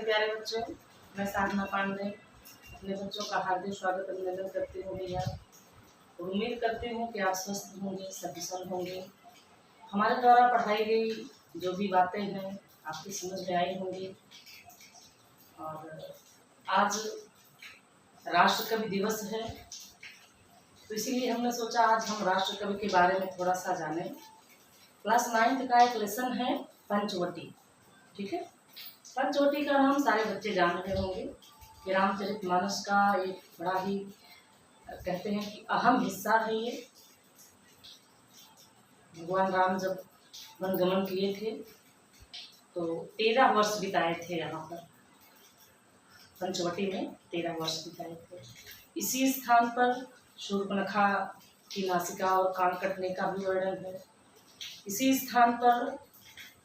प्यारे बच्चों, मैं साधना पांडे अपने बच्चों का हार्दिक स्वागत अभिनंदन करती हूँ भैया। उम्मीद करती हूँ कि आप स्वस्थ होंगे, सकुशल होंगे। हमारे द्वारा पढ़ाई गई जो भी बातें हैं आपकी समझ में आई होंगी। और आज राष्ट्र कवि दिवस है, तो इसीलिए हमने सोचा आज हम राष्ट्र कवि के बारे में थोड़ा सा जानें। क्लास 9th का एक लेसन है पंचवटी, ठीक है। पंचवटी का नाम सारे बच्चे जान रहे होंगे कि रामचरितमानस का एक बड़ा ही कहते हैं कि अहम हिस्सा है ये। भगवान राम जब वनगमन किए थे तो 13 वर्ष बिताए थे यहाँ पर पंचवटी में, 13 वर्ष बिताए थे। इसी स्थान पर शूर्पणखा की नासिका और कान कटने का भी वर्णन है। इसी स्थान पर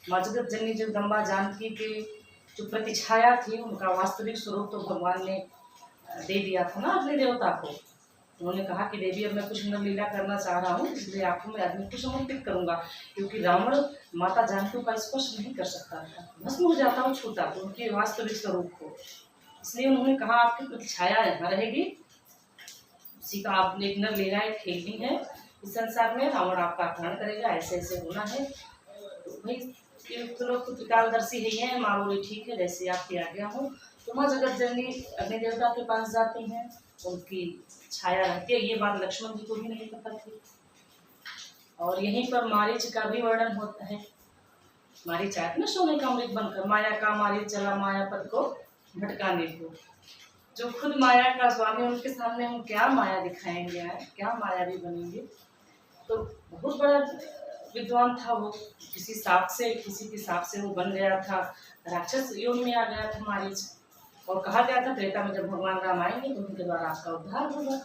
माँ जगत जननी जगदम्बा जानकी के जो प्रतिछाया थी उनका वास्तविक स्वरूप तो भगवान ने दे दिया था ना अपने देवता को। उन्होंने कहा कि देवी अब मैं कुछ लीला करना चाह रहा हूँ, इसलिए आपको मैं आदमी को समर्पित करूंगा, क्योंकि रावण माता जानकी का स्पर्श नहीं कर सकता था, भस्म हो जाता वो छूता तो उनके वास्तविक स्वरूप को। इसलिए उन्होंने कहा आपकी प्रतिछाया यहाँ रहेगी, उसी का आपने एक नर लीलाएं खेलनी है इस संसार में, रावण आपका अपहरण करेगा, ऐसे ऐसे होना है। तो भाई तो लोग तो त्रिकालदर्शी ही हैं। माँ बोली ठीक है, जैसे आपकी आज्ञा हो। तो माँ जगत जननी अग्नि देवता के पास जाती हैं, उनकी छाया रहती है। ये बात लक्ष्मण जी को भी नहीं पता थी। और यहीं पर मारीच का भी वर्णन होता है। मारीच आया ना सोने का अमृत बनकर, माया का मारीच चला माया पद को भटकाने को। जो खुद माया का स्वामी, उनके सामने हम क्या माया दिखाएंगे, क्या माया भी बनेंगे। तो बहुत बड़ा विद्वान था वो, किसी सांप से, किसी के सांप से वो बन गया था, राक्षस योग में आ गया था मारीच। और कहा गया था त्रेता में जब भगवान राम आएंगे तो उनके द्वारा आपका उद्धार होगा।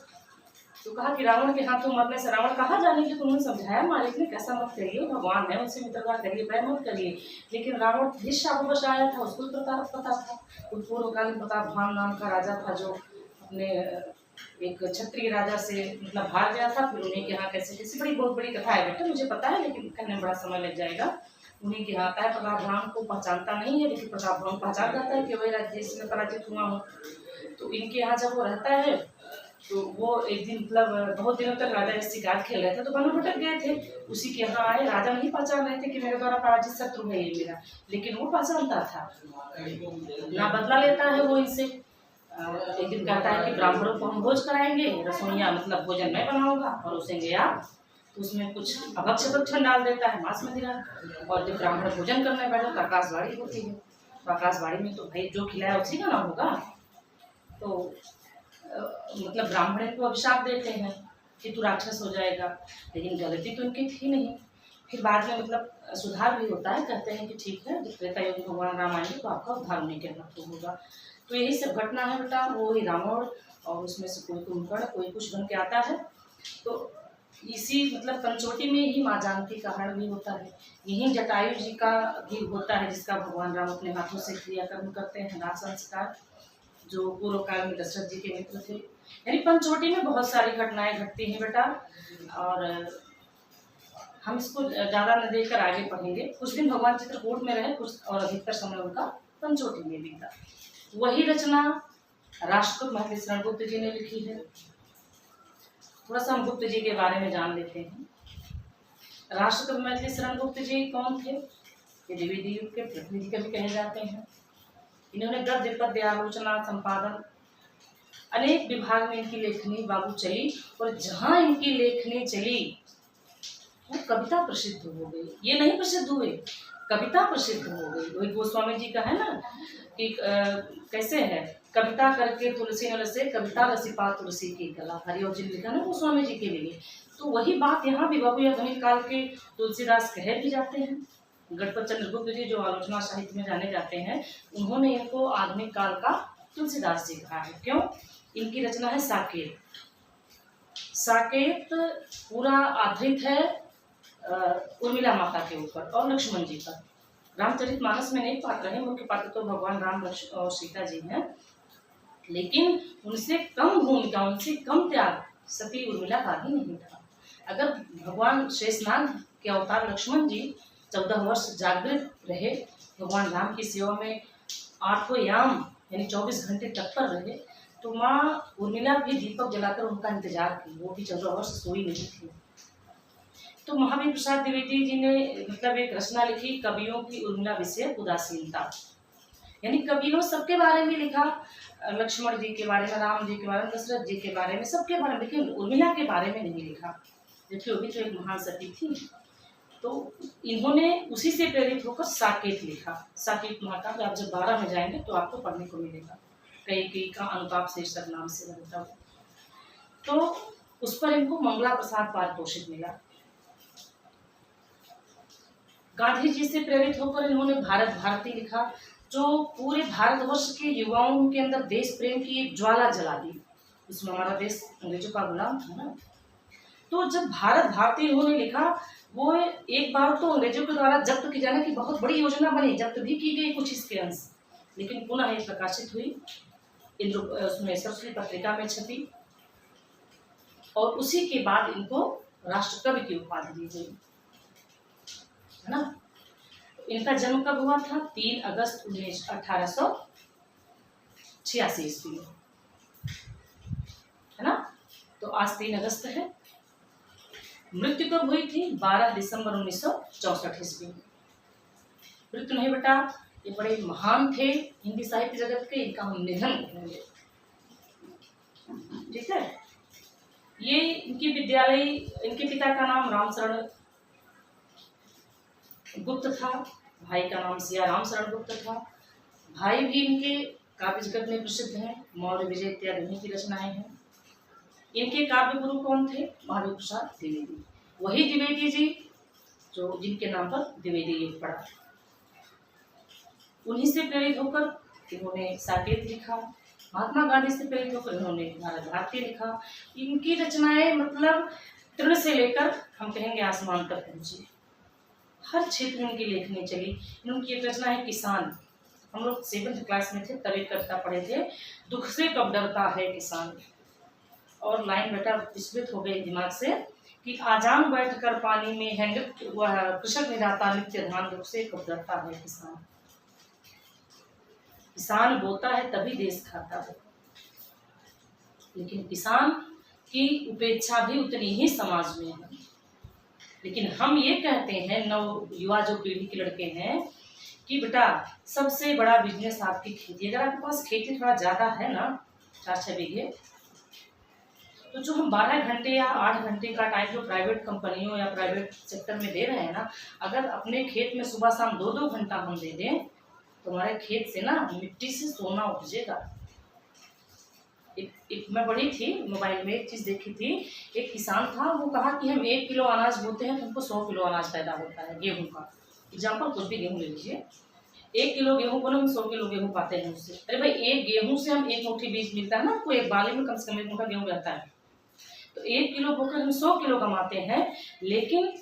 तो कहा कि रावण के हाथों मरने से रावण कहाँ जाने की, तो उन्होंने समझाया मारीच ने कैसा मत करिए, भगवान है उनसे मित्रता करिए, भय मत करिए। लेकिन रावण जिस शाबुवश आया था उसको प्रताप पता था। पूर्वकालीन प्रतापभान नाम का राजा था जो अपने एक क्षत्रिय राजा से मतलब भाग गया था, फिर उन्हीं के यहाँ कैसे कैसे बहुत बड़ी कथा है बेटा, मुझे पता है लेकिन कहने में बड़ा समय लग जाएगा। उन्हीं के यहाँ आता है, प्रतापभान को पहचानता नहीं है लेकिन प्रतापभान पहचान जाता है कि वही राज्य जिसमें पराजित हुआ हूँ। तो इनके यहाँ जब वो रहता है तो वो एक दिन मतलब बहुत दिनों तक राजा इस शिकार खेल रहे थे, तो वनों भटक गए थे। उसी के यहाँ आए, राजा नहीं पहचान रहे थे कि मेरे द्वारा पराजित शत्रु है ये मेरा, लेकिन वो पहचानता था, ना बदला लेता है वो इनसे। एक दिन कहता है कि ब्राह्मणों को हम भोज कराएंगे, रसोइया मतलब भोजन मैं बनाऊंगा और उसेंगे आप। तो उसमें कुछ अभक्ष भक्षण डाल देता है, मांस मदिरा। और जब ब्राह्मण भोजन करने बैठे तो आकाशवाणी होती है, तो आकाशवाणी में तो भाई जो खिलाया उसी का नाम होगा। तो मतलब ब्राह्मण को अभिशाप देते हैं कि तू राक्षस हो जाएगा, लेकिन गलती तो उनकी थी नहीं। फिर बाद में मतलब सुधार भी होता है, कहते हैं कि ठीक है जब त्रेता युग में भगवान राम आएंगे तो आपका उद्धार होने के हाथों होगा। तो यही सब घटना है बेटा, वो ही रावण और उसमें से कोई कुंभकर्ण कोई कुछ बन के आता है। तो इसी मतलब पंचवटी में ही माँ जानकी का हरण भी होता है, यहीं जटायु जी का भी होता है जिसका भगवान राम अपने हाथों से क्रियाकर्म करते हैं, दाह संस्कार, जो पूर्व काल में दशरथ जी के मित्र थे। यानी पंचवटी में बहुत सारी घटनाएं घटती हैं बेटा, और हम इसको ज़्यादा न देखकर आगे पढ़ेंगे। कुछ दिन भगवान चित्रकूट में रहे, कुछ और अधिकतर समय उनका पंचवटी में बीता। वही रचना राष्ट्रकूट महर्षि शरणगुप्त जी ने लिखी है। थोड़ा सा हम गुप्त जी के बारे में जान लेते हैं। राष्ट्रकूट महर्षि शरणगुप्त जी कौन थे? ये द्विवेदी युग के प्रतिनिधि कवि कहे जाते हैं। इन्होंने गद्य पद्य आलोचना संपादन अनेक विभाग में इनकी लेखनी बाबू चली, और जहाँ इनकी लेखनी चली वो कविता प्रसिद्ध हो गई। ये नहीं प्रसिद्ध हुए, कविता प्रसिद्ध हो गई। वही गोस्वामी जी का है ना कि कैसे है, कविता करके तुलसी नल से कविता रसिपा तुलसी की कला, हरिओ जी लिखा ना गोस्वामी जी के लिए। तो वही बात यहाँ भी बाबू आधुनिक काल के तुलसीदास कहे भी जाते हैं। गणपत चंद्रगुप्त जी जो आलोचना साहित्य में जाने जाते हैं, उन्होंने इनको आधुनिक काल का तुलसीदास जी कहा है। क्यों? इनकी रचना है साकेत। साकेत पूरा आधारित है उर्मिला माता के ऊपर और लक्ष्मण जी पर। रामचरितमानस में नहीं पात्र है, मुख्य पात्र तो भगवान राम और सीता जी हैं, लेकिन उनसे कम भूमिका, उनसे कम त्याग सती उर्मिला का भी नहीं था। अगर भगवान शेषनाग के अवतार लक्ष्मण जी 14 वर्ष जागृत रहे, भगवान राम की सेवा में आठों याम यानी 24 घंटे तत्पर रहे, तो माँ उर्मिला भी दीपक जलाकर उनका इंतजार की। वो भी 14 वर्ष सोई नहीं थी। तो महावीर प्रसाद द्विवेदी जी ने मतलब एक रचना लिखी, कवियों की उर्मिला विषय उदासीनता। यानी कवियों सबके बारे में लिखा, लक्ष्मण जी के बारे में, राम जी के बारे में, दशरथ जी के बारे में, सबके बारे में, लेकिन उर्मिला के बारे में नहीं लिखा, जबकि वो भी तो एक महान सती थी। तो इन्होंने उसी से प्रेरित होकर साकेत लिखा। साकेत महाकाव्य आप जब 12 में जाएंगे तो आपको पढ़ने को मिलेगा, कई का अनुताप शीर्षक नाम से बनता हुआ। तो उस पर इनको मंगला प्रसाद पारितोषिक मिला। गांधी जी से प्रेरित होकर इन्होंने भारत भारती लिखा, जो पूरे भारतवर्ष के युवाओं के अंदर देश प्रेम की एक ज्वाला जला दी। उसमें हमारा देश अंग्रेजों का गुलाम था ना। तो जब भारत भारती इन्होंने लिखा, वो एक बार तो अंग्रेजों के द्वारा जब्त की जाने की बहुत बड़ी योजना बनी, जब्त भी की गई कुछ इसके अंश, लेकिन पुनः ये प्रकाशित हुई, उसमें सरस्वती पत्रिका में छपी, और उसी के बाद इनको राष्ट्र कवि की उपाधि दी गई, है ना। इनका जन्म कब हुआ था? 3 अगस्त 1886 ईस्वी में, है ना। तो आज 3 अगस्त है। मृत्यु कब हुई थी? 12 दिसंबर 1964 ईस्वी में। मृत्यु नहीं बेटा, ये बड़े महान थे हिंदी साहित्य जगत के, इनका हम निधन करेंगे, ठीक है। ये इनकी विद्यालय, इनके पिता का नाम रामशरण गुप्त था, भाई का नाम सिया राम शरण गुप्त था। भाई भी इनके काव्य जगत में प्रसिद्ध हैं, मौर्य विजय इत्यादि इन्हीं की रचनाएं हैं। इनके काव्य गुरु कौन थे? महावीर प्रसाद द्विवेदी। वही द्विवेदी जी जो जिनके नाम पर द्विवेदी युग पड़ा। उन्हीं से प्रेरित होकर इन्होंने साकेत लिखा, महात्मा गांधी से प्रेरित होकर इन्होंने भारत भारती लिखा। इनकी रचनाएं मतलब तृण से लेकर हम कहेंगे आसमान तक पहुंची, हर क्षेत्र में इनकी लेखनी चली। इनकी एक रचना है किसान, हम लोग 7th क्लास में थे तब एक कविता पढ़े थे, दुख से कब डरता है किसान। और लाइन बेटा विस्मृत हो गई दिमाग से कि आजान बैठ कर पानी में है नृत्य, वह कृषक निराता नित्य धान, दुख से कब डरता है किसान। किसान बोता है तभी देश खाता है, लेकिन किसान की उपेक्षा भी उतनी ही समाज में है। लेकिन हम ये कहते हैं, नव युवा जो पीढ़ी के लड़के हैं, कि बेटा सबसे बड़ा बिजनेस आपकी खेती। अगर आपके पास खेती थोड़ा ज़्यादा है ना, 4-6 बीघे, तो जो हम 12 घंटे या 8 घंटे का टाइम जो प्राइवेट कंपनियों या प्राइवेट सेक्टर में दे रहे हैं ना, अगर अपने खेत में सुबह शाम 2-2 घंटा हम दे दें तो हमारे खेत से ना मिट्टी से सोना उपजेगा। एक मैं पढ़ी थी मोबाइल में, एक चीज़ देखी थी, एक किसान था, वो कहा कि हम 1 किलो अनाज बोते हैं तो हमको 100 किलो अनाज पैदा होता है गेहूं का। एग्जाम्पल कुछ भी गेहूं ले लीजिए, 1 किलो गेहूं बोले हम 100 किलो गेहूं पाते हैं उससे। अरे भाई, एक गेहूं से हम 1 मुट्ठी बीज मिलता है ना, आपको एक बाले में कम से कम 1 मुट्ठा गेहूं रहता है, तो 1 किलो बोकर हम 100 किलो कमाते हैं। लेकिन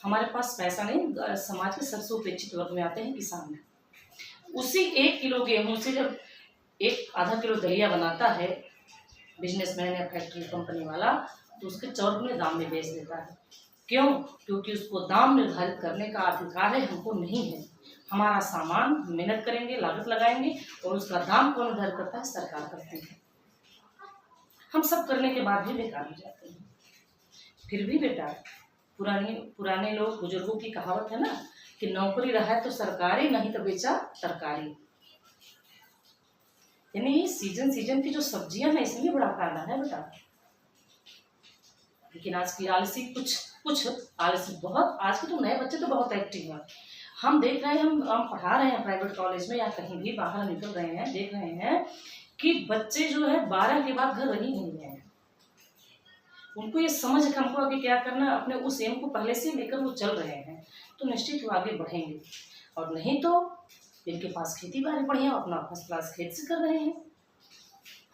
हमारे पास पैसा नहीं, समाज के सबसे उपेक्षित वर्ग में आते हैं किसान। उसी 1 किलो गेहूं से जब 1-आधा किलो दलिया बनाता है बिजनेसमैन या फैक्ट्री कंपनी वाला, तो उसके 4 दाम में बेच देता है। क्यों? क्योंकि उसको दाम निर्धारित करने का अधिकार है, हमको नहीं है। हमारा सामान मेहनत करेंगे, लागत लगाएंगे, और उसका दाम कौन निर्धारित करता है? सरकार करती है। हम सब करने के बाद भी बेकार हो जाते हैं। फिर भी बेटा, पुराने लोग बुजुर्गों की कहावत है ना कि नौकरी रहा तो सरकारी, नहीं तो बेचा तरकारी। यानी सीजन की जो सब्जियां हैं इसमें बड़ा फायदा है बेटा। लेकिन आज की आलसी कुछ आलसी बहुत, आज के तो नए बच्चे तो बहुत एक्टिव हैं। हम देख रहे हैं, हम पढ़ा रहे हैं प्राइवेट कॉलेज में या कहीं भी बाहर निकल रहे हैं, देख रहे हैं कि बच्चे जो है 12 के बाद घर रही नहीं रहे हैं। उनको ये समझ है हमको आगे क्या करना, अपने उस एम को पहले से लेकर वो चल रहे हैं, तो निश्चित वो आगे बढ़ेंगे। और नहीं तो इनके पास खेती बाड़ी बढ़िया, अपना फर्स्ट क्लास खेत से कर रहे हैं,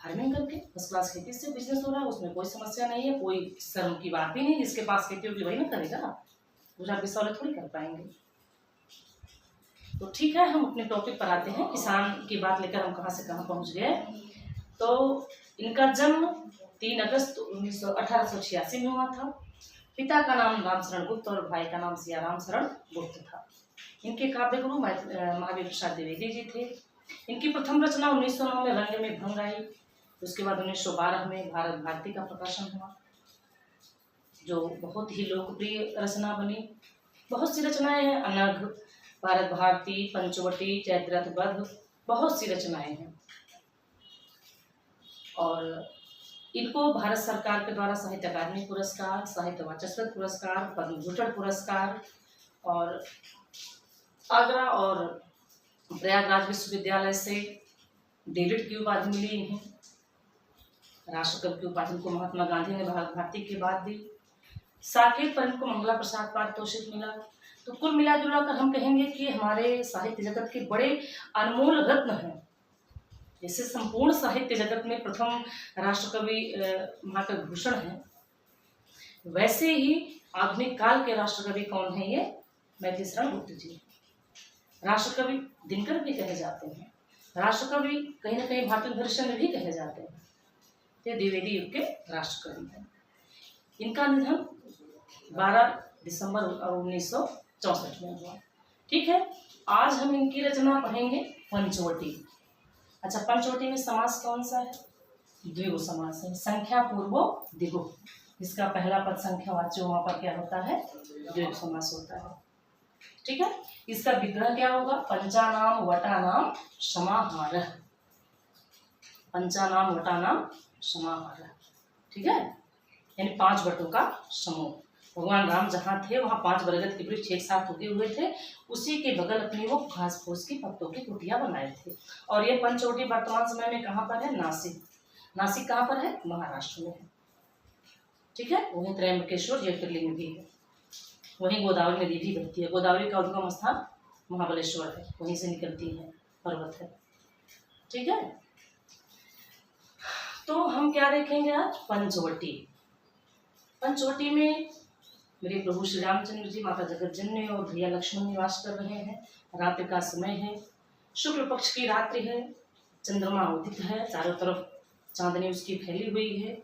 फार्मिंग करके फर्स्ट क्लास खेती से बिजनेस हो रहा है, उसमें कोई समस्या नहीं है, कोई शर्म की बात ही नहीं। जिसके पास खेती होगी वही ना करेगा, दूसरा किसी वाले थोड़ी कर पाएंगे। तो ठीक है, हम अपने टॉपिक पर आते हैं। किसान की बात लेकर हम कहाँ से कहाँ पहुँच गए। तो इनका जन्म 3 अगस्त 1886 में हुआ था। पिता का नाम रामशरण गुप्त और भाई का नाम सिया राम शरण गुप्त था। इनके काव्य गुरु महावीर प्रसाद द्विवेदी जी थे। इनकी प्रथम रचना 1909 में रंग में भंग आई। उसके बाद 1912 में भारत भारती का प्रकाशन हुआ, जो बहुत ही लोकप्रिय रचना बनी। बहुत सी रचनाएं हैं, अनघ, भारत भारती, पंचवटी, जयद्रथ वध, बहुत सी रचनाएं हैं। और इनको भारत सरकार के द्वारा साहित्य अकादमी पुरस्कार, साहित्य वाचस्पति पुरस्कार, पद्म भूषण पुरस्कार और आगरा और प्रयागराज विश्वविद्यालय से डेविड की उपाधि मिली इन्हें। राष्ट्रकवि की उपाधि को महात्मा गांधी ने भारत भारती के बाद दी। साकेत पर इनको मंगला प्रसाद पारितोषिक मिला। तो कुल मिला कर हम कहेंगे कि हमारे साहित्य जगत के बड़े अनमोल रत्न हैं। जैसे संपूर्ण साहित्य जगत में प्रथम राष्ट्रकवि महाकवि भूषण हैं, वैसे ही आधुनिक काल के राष्ट्रकवि कौन है? ये मैथिलीशरण गुप्त जी। राष्ट्रकवि दिनकर भी कहे जाते हैं, राष्ट्रकवि कहीं ना कहीं भारतेंद्र भी कहे जाते हैं। ये द्विवेदी युग के राष्ट्रकवि हैं। इनका निधन 12 दिसंबर 1964 में हुआ। ठीक है, आज हम इनकी रचना पढ़ेंगे पंचवटी। अच्छा, पंचवटी में समास कौन सा है? द्विगु समास है। संख्या पूर्वो दिगु, इसका पहला पद संख्यावाची, वहां पर क्या होता है? द्विगु समास होता है। ठीक है, इसका विग्रह क्या होगा? पंचानाम वटानाम समाहारः। पंचानाम वटानाम समाहारः। ठीक है, यानी 5 वटों का समूह। भगवान राम जहाँ थे वहाँ 5 बरगद के वृक्ष एक साथ उगे हुए थे, उसी के बगल अपनी वो घास फूस की पत्तों की कुटिया बनाए थे। और ये पंचवटी वर्तमान समय में कहाँ पर है? नासिक। नासिक कहाँ पर है? महाराष्ट्र में है। ठीक है, वहीं त्रयंबकेश्वर ज्योतिर्लिंग भी है, वहीं गोदावरी नदी भी बहती है। गोदावरी का उद्गम स्थान महाबलेश्वर है, वहीं से निकलती है, पर्वत है। ठीक है, तो हम क्या देखेंगे आज? पंचवटी। पंचवटी में मेरे प्रभु श्री रामचंद्र जी, माता जगत जननी और भैया लक्ष्मण निवास कर रहे हैं। रात्रि का समय है, शुक्ल पक्ष की रात्रि है, चंद्रमा उदित है, चारों तरफ चांदनी उसकी फैली हुई है।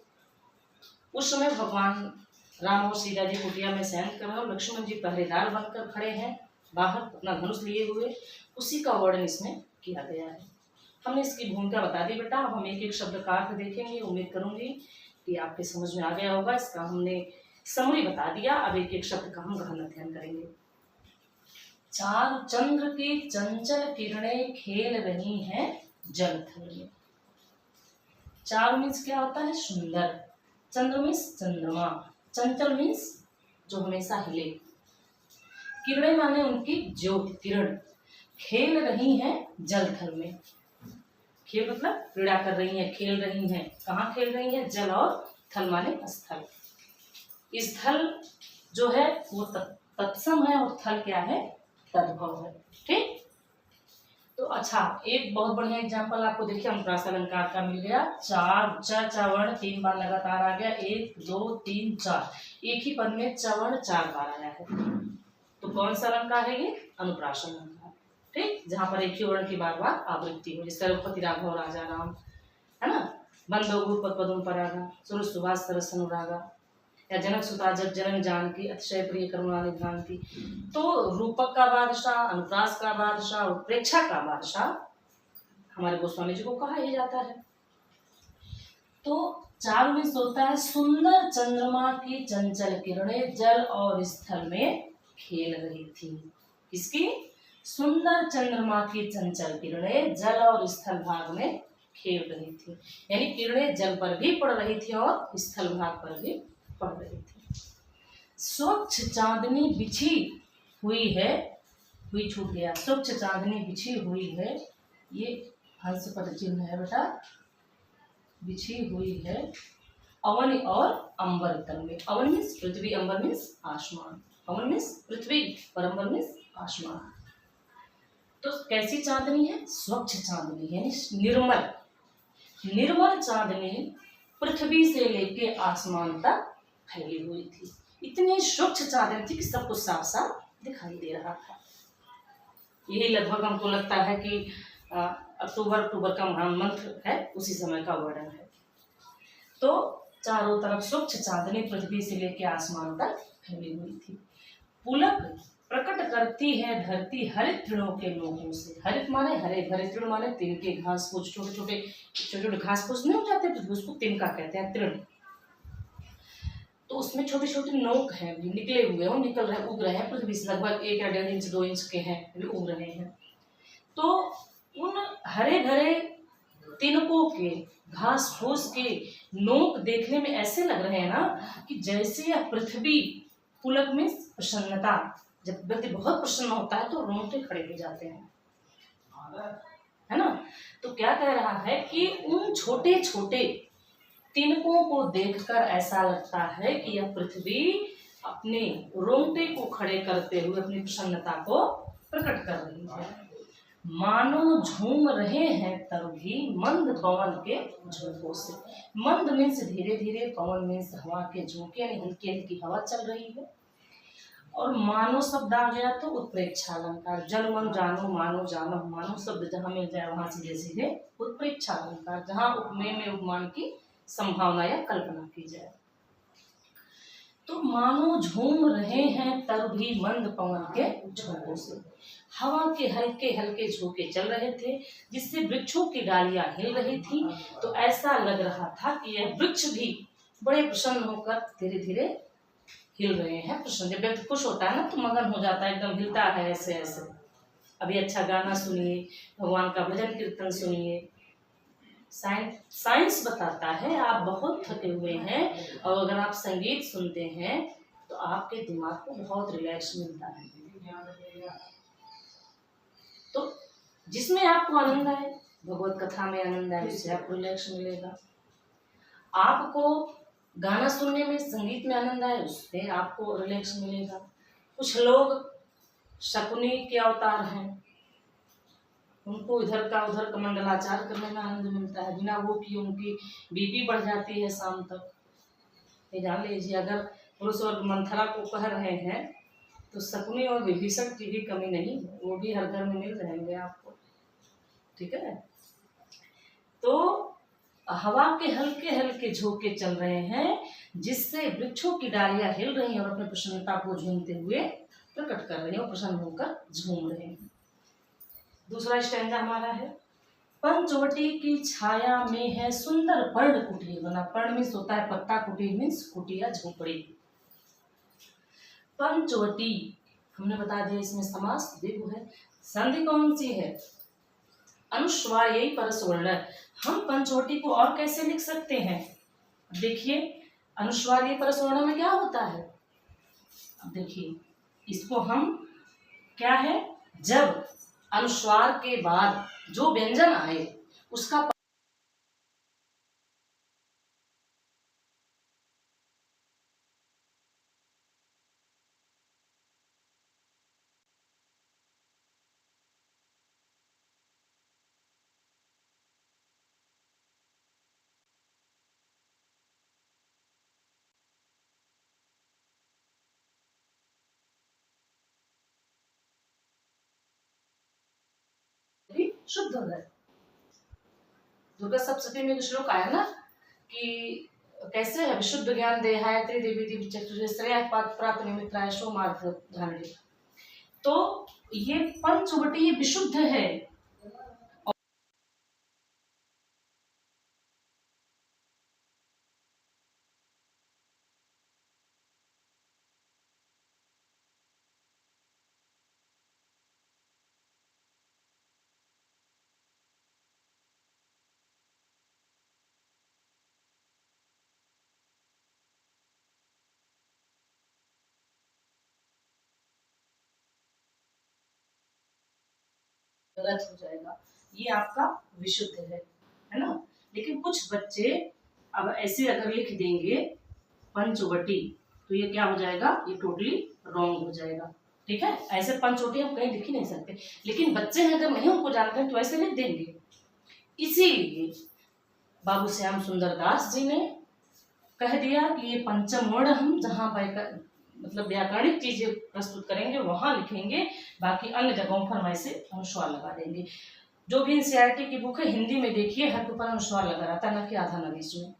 उस समय भगवान राम और सीता जी कुटिया में शयन कर रहे हैं, लक्ष्मण जी पहरेदार बनकर खड़े हैं बाहर अपना धनुष लिए हुए। उसी का वर्णन इसमें किया गया है। हमने इसकी भूमिका बता दी बेटा। हम एक एक शब्द का अर्थ देखेंगे। उम्मीद करूंगी कि आपके समझ में आ गया होगा। इसका हमने समरी बता दिया, अब एक एक शब्द का हम गहन अध्ययन करेंगे। चार चंद्र की चंचल किरणें खेल रही हैं जल थल में। चार मीन्स क्या होता है? सुंदर। चंद्र मीन्स चंद्रमा। चंचल मीन्स जो हमेशा हिले। किरणें माने उनकी ज्योति, किरण। खेल रही हैं जल थल में। खेल मतलब क्रीड़ा कर रही हैं, खेल रही हैं। कहाँ खेल रही हैं? जल और थल माने स्थल। स्थल जो है वो तत्सम है और थल क्या है? तद्भव है। ठीक, तो अच्छा, एक बहुत बढ़िया एग्जांपल आपको देखिए अनुप्रास अलंकार का मिल गया। चार, चवर्ण 3 बार लगातार आ गया। 1 2 3 4, एक ही पद में चवर्ण 4 बार आया है। तो कौन सा अलंकार है ये? अनुप्रास अलंकार। ठीक, जहाँ पर एक ही वर्ण की बार बार आवृत्ति हो, जिस तरह पति राघव राजा राम है ना, बंदो गुरुपद पदम परागा, सुर सुभाष तरस अनुरागा, या जनक सुता जग जनन जानकी, अतिशय प्रिय करुणा निधानती। तो रूपक का बादशाह, अनुप्रास का बादशाह और प्रेक्षा का बादशाह हमारे गोस्वामी जी को कहा ही जाता है। तो चार में होता है सुंदर चंद्रमा की चंचल किरणें जल और स्थल में खेल रही थी। किसकी? सुंदर चंद्रमा की चंचल किरणें जल और स्थल भाग में खेल रही थी। यानी किरणें जल पर भी पड़ रही थी और स्थल भाग पर भी पड़ रही थी। स्वच्छ चांदनी बिछी हुई है, हुई छूट गया, स्वच्छ चांदनी बिछी हुई है, ये हंस पर चिन्ह है बेटा, बिछी हुई है अवन और अंबर तल में। अवन मीन्स पृथ्वी, अंबर मीन्स आसमान। अवन मीन्स पृथ्वी और अंबर मीन्स आसमान। तो कैसी चांदनी है? स्वच्छ चांदनी, यानी निर्मल। निर्मल चांदनी पृथ्वी से लेके आसमान तक फैली हुई थी। इतनी स्वच्छ चादर थी कि सब कुछ साफ साफ दिखाई दे रहा था। यही लगभग हमको लगता है कि अक्टूबर का महामंत्र है, उसी समय का वर्णन है। तो चारों तरफ स्वच्छ चांदनी पृथ्वी से लेकर आसमान तक फैली हुई थी। पुलक प्रकट करती है धरती हरित तृणों के नोकों से। हरित माने हरे भरे, तृण माने तिनके, घास फूस, छोटे छोटे घास फूस नहीं हो जाते तो उसको तिनका कहते हैं, तृण। तो उसमें छोटे छोटे नोक हैं, भी निकले हुए हैं, निकल रहे, उग रहे हैं, पृथ्वी से लगभग 1 या 1.5 इंच 2 इंच के हैं, भी उग रहे हैं। तो उन हरे भरे तिनकों के, घास फूस के नोक देखने में ऐसे लग रहे हैं ना कि जैसे यह पृथ्वी पुलक में प्रसन्नता, जब व्यक्ति बहुत प्रसन्न होता है तो रोंगटे खड़े हो जाते हैं, है ना। तो क्या कह रहा है कि उन छोटे छोटे तिनकों को देखकर ऐसा लगता है कि यह पृथ्वी अपने रोंगटे को खड़े करते हुए अपनी प्रसन्नता को प्रकट कर रही है। मानो झूम रहे हैं तब भी मंद पवन के झोंकों से। मंद मीन्स धीरे धीरे, पवन मीन्स हवा के झोंके, यानी हल्की हल्की हवा चल रही है। और मानो शब्द आ गया तो उत्प्रेक्षा अलंकार, जन मन जानो मानो जानो, मानो शब्द जहाँ मिल जाए वहां सीधे सीधे उत्प्रेक्षा अलंकार, जहाँ उपमेय में उपमान की संभावना या कल्पना की जाए। तो मानो झूम रहे हैं तब भी मंद पवन के झोंकों से, हवा के हल्के हल्के झोंके चल रहे थे जिससे वृक्षों की डालियां हिल रही थी। तो ऐसा लग रहा था कि यह वृक्ष भी बड़े प्रसन्न होकर धीरे धीरे हिल रहे हैं। प्रसन्न, जब व्यक्ति खुश होता है ना तो मगन हो जाता है, एकदम हिलता है ऐसे ऐसे। अभी अच्छा गाना सुनिए, भगवान का भजन कीर्तन सुनिए। साइंस बताता है आप बहुत थके हुए हैं और अगर आप संगीत सुनते हैं तो आपके दिमाग को बहुत रिलैक्स मिलता है। तो जिसमें आपको आनंद आए, भगवत कथा में आनंद आए, उससे आपको रिलैक्स मिलेगा। आपको गाना सुनने में, संगीत में आनंद आए, उससे आपको रिलैक्स मिलेगा। कुछ लोग शकुनी के अवतार हैं, उनको इधर का उधर का मंडलाचार करने में आनंद मिलता है, बिना वो कि उनकी बीपी बढ़ जाती है शाम तक। ये जान लीजिए, अगर पुरुष और मंथरा को कह रहे हैं तो शकुनी और विभीषण की भी कमी नहीं है, वो भी हर घर में मिल जाएंगे आपको, ठीक है। तो हवा के हल्के हल्के झोंके चल रहे हैं जिससे वृक्षों की डालियां हिल रही हैं और अपनी प्रसन्नता को झूमते हुए प्रकट कर रहे हैं और प्रसन्न होकर झूम रहे हैं। दूसरा स्टैंजा हमारा है, पंचवटी की छाया में है सुंदर पर्ण कुटीर बना। पर्ण मीन्स होता है पत्ता, कुटीर मीन्स कुटिया झोपड़ी। पंचवटी हमने बता दिया, इसमें समास द्विगु है। संधि कौन सी है? अनुस्वार, यही परसवर्ण। हम पंचवटी को और कैसे लिख सकते हैं? देखिए, अनुस्वार ये परसवर्ण में क्या होता है? अब देखिए, इसको हम क्या है, जब अनुस्वार के बाद जो व्यंजन आए उसका भी शुद्ध हो जाए। दुर्गा सप्तशती में श्लोक आया ना कि कैसे है, विशुद्ध ज्ञान देहाय त्रिदेवी दिव्य चक्षुषे श्रेय प्राप्त निमित्ताय शो मार्ग धारणे। तो ये पंचवटी ये विशुद्ध है। गलत हो जाएगा, ये आपका विशुद्ध है ना। लेकिन कुछ बच्चे अब ऐसे अगर लिख देंगे पंचवटी तो ये क्या हो जाएगा, ये टोटली रॉन्ग हो जाएगा, ठीक है। ऐसे पंचवटी हम कहीं लिख ही नहीं सकते, लेकिन बच्चे हैं अगर नहीं उनको जानते हैं तो ऐसे लिख देंगे। इसीलिए बाबू श्याम सुंदर दास जी ने कह दिया कि ये पंचम वर्ण हम जहाँ मतलब व्याकरणिक चीजें प्रस्तुत करेंगे वहां लिखेंगे, बाकी अन्य जगहों पर हम ऐसे अनुस्वार लगा देंगे। जो भी एनसीईआरटी की बुक है हिंदी में देखिए, हर ऊपर अनुस्वार लगा रहता है, ना कि आधा ना बीच में,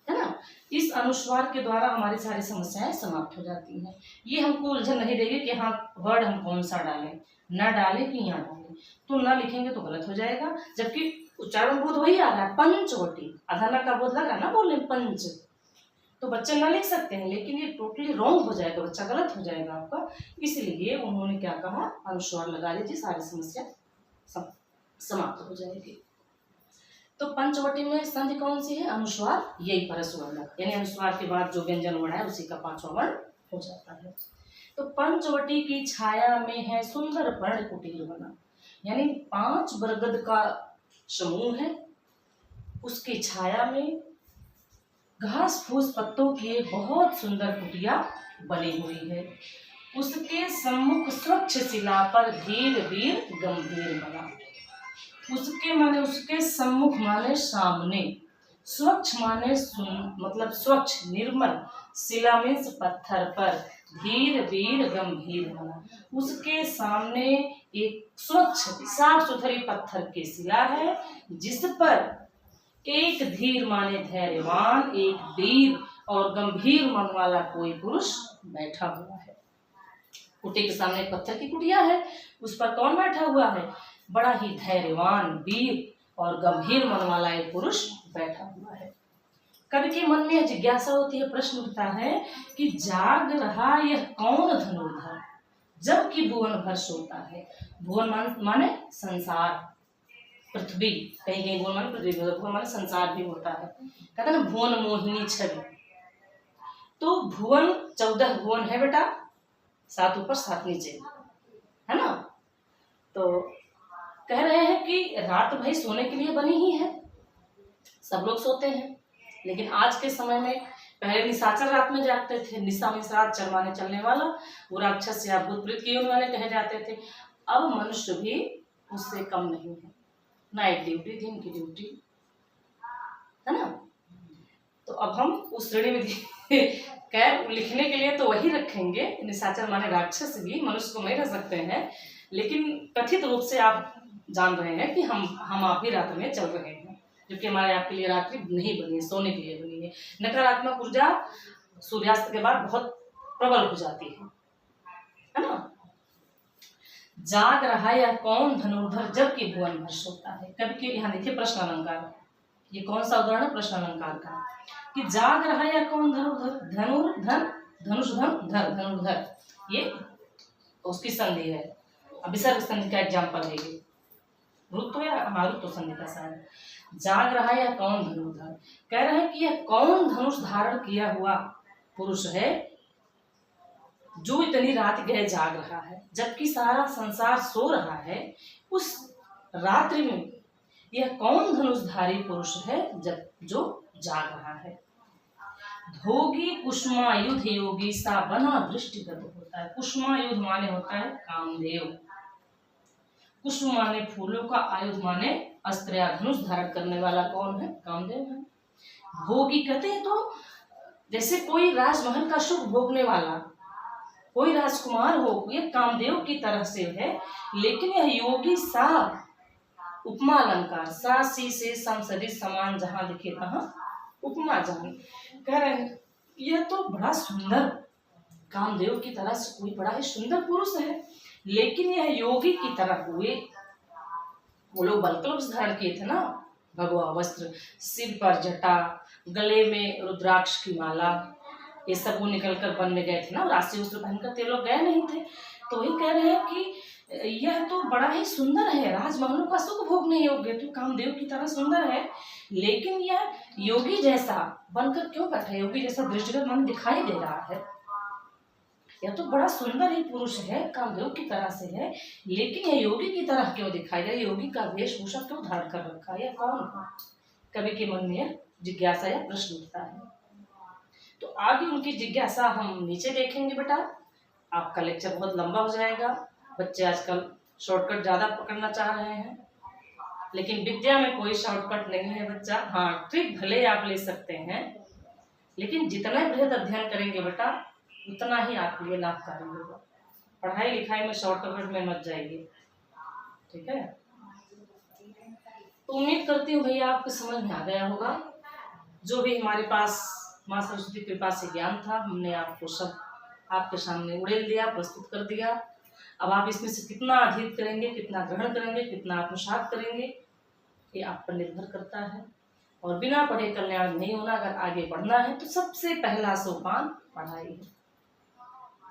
है ना। इस अनुस्वार के द्वारा हमारी सारी समस्याएं समाप्त हो जाती हैं। ये हमको उलझन नहीं देगी कि हाँ वर्ड हम कौन सा डालें, न डालें कि यहाँ डालें। तो न लिखेंगे तो गलत हो जाएगा, जबकि उच्चारण बोध वही आ रहा है, पंचवटी, आधा न का बोध लगा ना, बोले पंच, तो बच्चे न लिख सकते हैं, लेकिन ये टोटली रॉन्ग हो जाएगा, बच्चा गलत हो जाएगा आपका। इसलिए उन्होंने क्या कहा, अनुस्वार लगा लीजिए, सारी समस्या समाप्त हो जाएगी। तो पंचवटी में संधि कौन सी है, अनुस्वार, यही परस्वर्ण, यानी अनुस्वार के बाद जो व्यंजन वर्ण है उसी का पांचवा वर्ण हो जाता है। तो पंचवटी की छाया में है सुंदर पर्ण कुटीर बना, यानी 5 बरगद का समूह है, उसकी छाया में घास फूस पत्तों की एक बहुत सुंदर कुटिया बनी हुई है। उसके सम्मुख स्वच्छ शिला पर धीर वीर गंभीर बना। उसके माने उसके सम्मुख माने सामने, स्वच्छ माने मतलब स्वच्छ निर्मल, शिला मीन्स पत्थर पर, धीर वीर गंभीर बना। उसके सामने एक स्वच्छ साफ सुथरी पत्थर की शिला है, जिस पर एक धीर माने धैर्यवान, एक वीर और गंभीर मन वाला कोई पुरुष बैठा हुआ है। कुटी के सामने एक पत्थर की कुटिया है, उस पर कौन बैठा हुआ है, बड़ा ही धैर्यवान, वीर और गंभीर मन वाला एक पुरुष बैठा हुआ है। कवि के मन में जिज्ञासा होती है, प्रश्न उठता है कि जाग रहा यह कौन धनुर्धर, जबकि भुवन भर सोता है। भुवन माने संसार, पृथ्वी, कहीं कहीं भुवन माने पृथ्वी, भुवन माने संसार भी होता है। कहते ना भुवन मोहिनी छवि, तो भुवन 14 भुवन है बेटा, 7 ऊपर 7 नीचे, है ना। तो कह रहे हैं कि रात भाई सोने के लिए बनी ही है, सब लोग सोते हैं, लेकिन आज के समय में, पहले निशाचर रात में जागते थे, निशा में रात चरवाने चलने वाला, वो राक्षस या भूत प्रेत के वाले कहे जाते थे। अब मनुष्य भी उससे कम नहीं है, नाइट ड्यूटी, दिन की ड्यूटी, है ना। तो अब हम उस श्रेणी में कैब लिखने के लिए तो वही रखेंगे, निशाचर माने राक्षस भी मनुष्य को नहीं रह सकते हैं, लेकिन कथित रूप से आप जान रहे हैं कि हम आप ही रात में चल रहे हैं, जबकि हमारे आपके लिए रात्रि नहीं बनी है, सोने के लिए बनी है। नकारात्मक ऊर्जा सूर्यास्त के बाद बहुत प्रबल हो जाती है ना। जाग रहा या कौन धनुर्धर, जबकि भुवन भर सोता है। कवि के यहाँ देखिए प्रश्न अलंकार, ये कौन सा उदाहरण है प्रश्न अलंकार का, कि जाग रहा या कौन धनुर्धर, धनुर्धर, धनुष धन धर, धनुर्धर, ये उसकी संधि है। अब विसर्ग संधि का एग्जाम्पल है ये, रुत्व या मारुत्व संधि का सार। जाग रहा या कौन धनुर्धर, कह रहे हैं कि यह कौन धनुष धारण किया हुआ पुरुष है जो इतनी रात गए जाग रहा है, जबकि सारा संसार सो रहा है। उस रात्रि में यह कौन धनुषधारी पुरुष है जो जाग रहा है। भोगी कुसुमायुध योगी सा बना दृष्टिगत होता है। कुसुमायुध माने होता है कामदेव, कुसुम माने फूलों का, आयुध माने अस्त्र या धनुष धारण करने वाला कौन है, कामदेव है। भोगी कहते हैं तो जैसे कोई राजमहल का सुख भोगने वाला कोई राजकुमार हो, ये कामदेव की तरह से है। लेकिन यह योगी सा, उपमा अलंकार, सा सी से सम सदिश समान, जहां दिखे तहां उपमा जाने, कह रहे हैं यह तो बड़ा सुंदर, कामदेव की तरह से कोई बड़ा ही सुंदर पुरुष है, लेकिन यह योगी की तरह हुए। वो लोग बलकलुष धारण किए थे ना, भगवा वस्त्र, सिर पर जटा, गले में रुद्राक्ष की माला, ये सब वो निकल कर वन में गए थे ना, राष्ट्रीय वस्त्र पहनकर ते लोग गए नहीं थे। तो वही कह रहे हैं कि यह तो बड़ा ही सुंदर है, राजमहलों का सुख भोगने योग्य, तो कामदेव की तरह सुंदर है, लेकिन यह योगी जैसा बनकर क्यों बैठा है, योगी जैसा दृष्टिगत मन दिखाई दे रहा है। यह तो बड़ा सुंदर ही पुरुष है, कामदेव की तरह से है, लेकिन यह योगी की तरह क्यों दिखाई दे, योगी का वेशभूषा क्यों धारण कर रखा है, यह कौन है। कवि के मन में जिज्ञासा या प्रश्न उठता है। तो आगे उनकी जिज्ञासा हम नीचे देखेंगे बेटा, आपका लेक्चर बहुत लंबा हो जाएगा। बच्चे आजकल शॉर्टकट ज़्यादा पकड़ना चाह रहे हैं, लेकिन विद्या में कोई शॉर्टकट नहीं है बच्चा। हाँ, ट्रिक भले आप ले सकते हैं, लेकिन जितना बृहद अध्ययन करेंगे बेटा उतना ही आपके लिए लाभकारी होगा। पढ़ाई लिखाई में शॉर्टकट में मत जाइए, ठीक है। तो उम्मीद करती हूँ भैया आपको समझ में आ गया होगा। जो भी हमारे पास माँ सरस्वती कृपा से ज्ञान था, हमने आपको सब आपके सामने उड़ेल दिया, प्रस्तुत कर दिया। अब आप इसमें से कितना अधीत करेंगे, कितना ग्रहण करेंगे, कितना आत्मसात करेंगे, ये आप पर निर्भर करता है। और बिना पढ़े कल्याण नहीं होना। अगर आगे बढ़ना है तो सबसे पहला सोपान पढ़ाई है,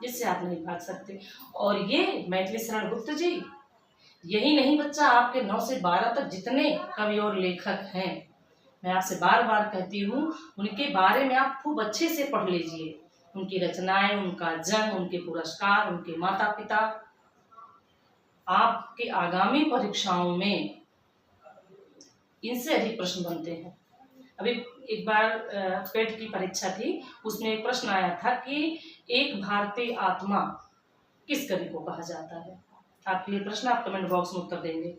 जिससे आप नहीं भाग सकते। और ये मैथिली शरण गुप्त जी, यही नहीं बच्चा, आपके 9 से 12 तक जितने कवि और लेखक हैं, मैं आपसे बार बार कहती हूँ, उनके बारे में आप खूब अच्छे से पढ़ लीजिए। उनकी रचनाएं, उनका जन्म, उनके पुरस्कार, उनके माता पिता, आपके आगामी परीक्षाओं में इनसे अधिक प्रश्न बनते हैं। अभी एक बार पेट की परीक्षा थी, उसमें एक प्रश्न आया था कि एक भारतीय आत्मा किस कवि को कहा जाता है। आपके लिए प्रश्न, आप कमेंट बॉक्स में उत्तर देंगे।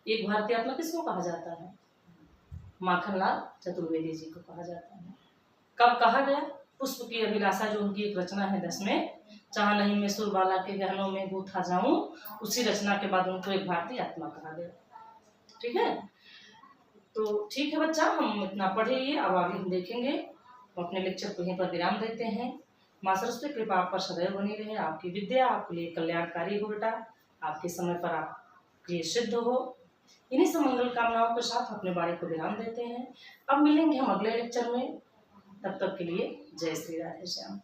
एक भारतीय आत्मा किसको कहा जाता है? माखनलाल चतुर्वेदी जी को कहा जाता है। कब कहा गया? पुष्प की अभिलाषा, जो उनकी एक रचना है 10 में, चाह नहीं मैं सुरबाला के गहनों में गूथा जाऊं, उसी रचना के बाद उनको एक भारतीय आत्मा कहा गया। ठीक है, तो ठीक है बच्चा, हम इतना पढ़े लिए, अब आगे हम देखेंगे। हम अपने लेक्चर को यहीं पर विराम देते हैं। माँ सरस्वती कृपा आप पर सदैव बनी रहे, आपकी विद्या आपके लिए कल्याणकारी हो बेटा, आपके समय पर आपके लिए सिद्ध हो। इन्हीं सब मंगल कामनाओं के साथ अपने बारे को विराम देते हैं। अब मिलेंगे हम अगले लेक्चर में, तब तक के लिए जय श्री राधे श्याम।